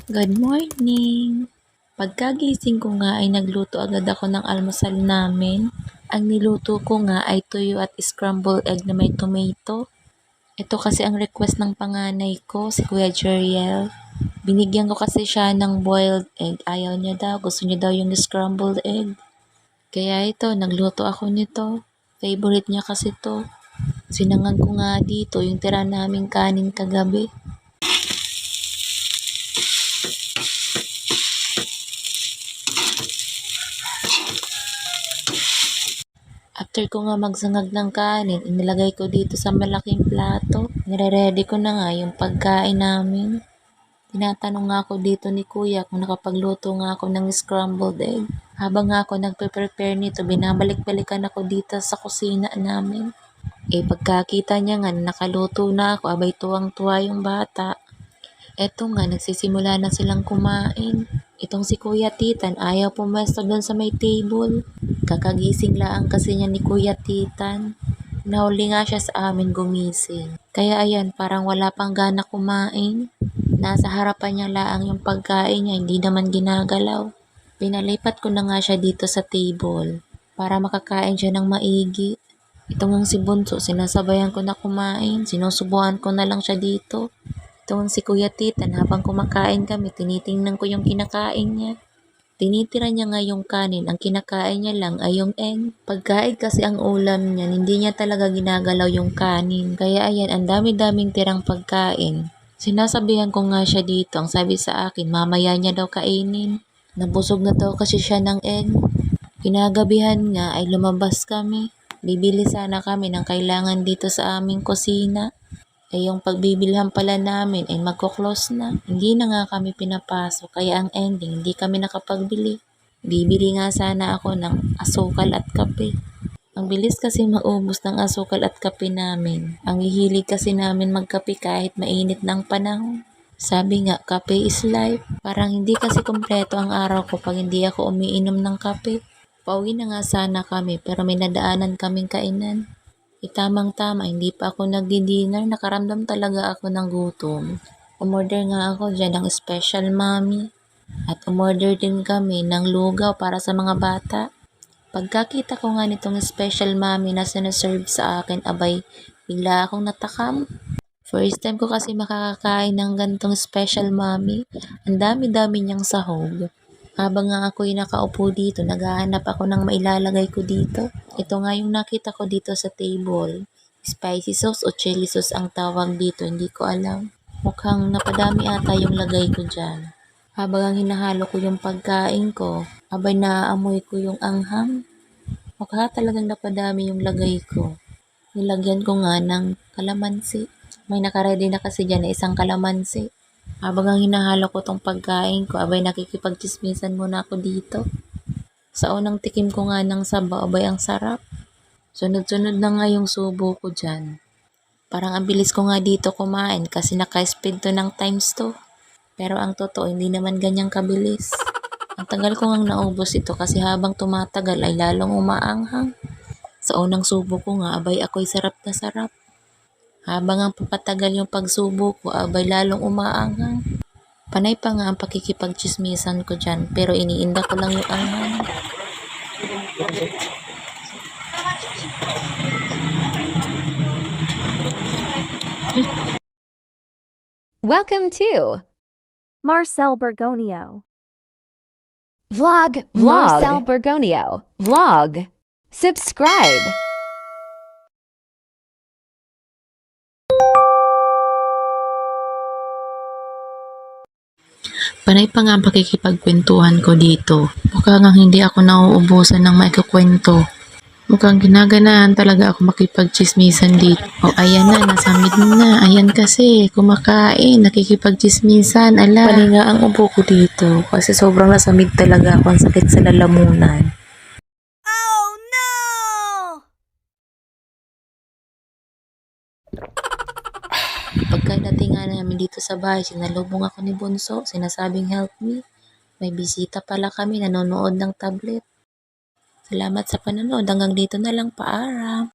Good morning! Pagkagising ko nga ay nagluto agad ako ng almusal namin. Ang niluto ko nga ay tuyo at scrambled egg na may tomato. Ito kasi ang request ng panganay ko, si Kuya Jeriel. Binigyan ko kasi siya ng boiled egg. Ayaw niya daw, gusto niya daw yung scrambled egg. Kaya ito, nagluto ako nito. Favorite niya kasi to. Sinangag ko nga dito yung tira naming kanin kagabi. After ko nga magsangag ng kanin, inilagay ko dito sa malaking plato. Nire-ready ko na nga yung pagkain namin. Tinatanong nga ako dito ni Kuya kung nakapagluto nga ako ng scrambled egg. Habang nga ako nagpe-prepare nito, binabalik-balikan ako dito sa kusina namin. Pagkakita niya nga na nakaluto na ako, abay tuwang-tuwa yung bata. Eto nga, nagsisimula na silang kumain. Itong si Kuya Titan, ayaw pumesto doon sa may table. Kakagising lang kasi niya ni Kuya Titan. Nahuli nga siya sa amin gumising. Kaya ayan, parang wala pang gana kumain. Nasa harapan niya laang yung pagkain niya, hindi naman ginagalaw. Pinalipat ko na nga siya dito sa table para makakain siya ng maigi. Ito nga si Bunso, sinasabayan ko na kumain. Sinusubuan ko na lang siya dito. Itong si Kuya Titan, habang kumakain kami, tinitingnan ko yung kinakain niya. Tinitira niya nga yung kanin, ang kinakain niya lang ay yung egg. Pagkain kasi ang ulam niya, hindi niya talaga ginagalaw yung kanin. Kaya ayan, ang dami-daming tirang pagkain. Sinasabihan ko nga siya dito, ang sabi sa akin, mamaya niya daw kainin. Nabusog na daw kasi siya ng egg. Kinagabihan nga ay lumabas kami. Bibili sana kami ng kailangan dito sa aming kusina. Yung pagbibilhan pala namin ay magko-close na. Hindi na nga kami pinapasok kaya ang ending hindi kami nakapagbili. Bibili nga sana ako ng asukal at kape. Ang bilis kasi maubos ng asukal at kape namin. Ang hihilig kasi namin magkape kahit mainit ng panahon. Sabi nga, kape is life. Parang hindi kasi kumpleto ang araw ko pag hindi ako umiinom ng kape. Pauwi na nga sana kami pero may nadaanan kaming kainan. Tamang-tama, hindi pa ako nagdi-dinner, nakaramdam talaga ako ng gutom. Umorder nga ako dyan ng special mommy. At umorder din kami ng lugaw para sa mga bata. Pagkakita ko nga nitong special mommy na sinaserve sa akin, abay, bigla akong natakam. First time ko kasi makakakain ng gantong special mommy. Ang dami-dami niyang sahog. Habang nga ako'y nakaupo dito, naghahanap ako ng mailalagay ko dito. Ito nga yung nakita ko dito sa table. Spicy sauce o chili sauce ang tawag dito, hindi ko alam. Mukhang napadami ata yung lagay ko dyan. Habang ang hinahalo ko yung pagkain ko, abay naaamoy ko yung anghang. Mukha talagang napadami yung lagay ko. Nilagyan ko nga ng kalamansi. May nakaredy na kasi dyan na isang kalamansi. Habang ang hinahalo ko tong pagkain ko, abay nakikipagchismisan muna ako dito. Sa unang tikim ko nga ng sabaw, abay ang sarap. Sunod-sunod na nga yung subo ko dyan. Parang ang bilis ko nga dito kumain kasi naka-speed to ng times to. Pero ang totoo, hindi naman ganyang kabilis. Ang tagal ko nga naubos ito kasi habang tumatagal ay lalong umaanghang. Sa unang subo ko nga, abay ako'y sarap na sarap. Habang ang papatagal yung pagsubo ko, abay lalong umaanghang. Panay pa nga ang pakikipagchismisan ko dyan, pero iniinda ko lang yung anghang. Welcome to Marcel Bergonio. Vlog Marcel Bergonio. Vlog. Subscribe. Panay pa nga ang pakikipagkwentuhan ko dito. Mukhang hindi ako nauubusan ng maikukwento. Mukhang ginaganahan talaga ako makipagchismisan dito. Ayan na, nasamid na. Ayan kasi, kumakain, nakikipagchismisan. Ala, pali nga ang upo ko dito kasi sobrang nasamid talaga ako. Ang sakit sa lalamunan. Oh no! Pagkadating nga namin dito sa bahay, sinalubong ako ni Bunso, sinasabing help me. May bisita pala kami, nanonood ng tablet. Salamat sa panonood, hanggang dito na lang, paalam.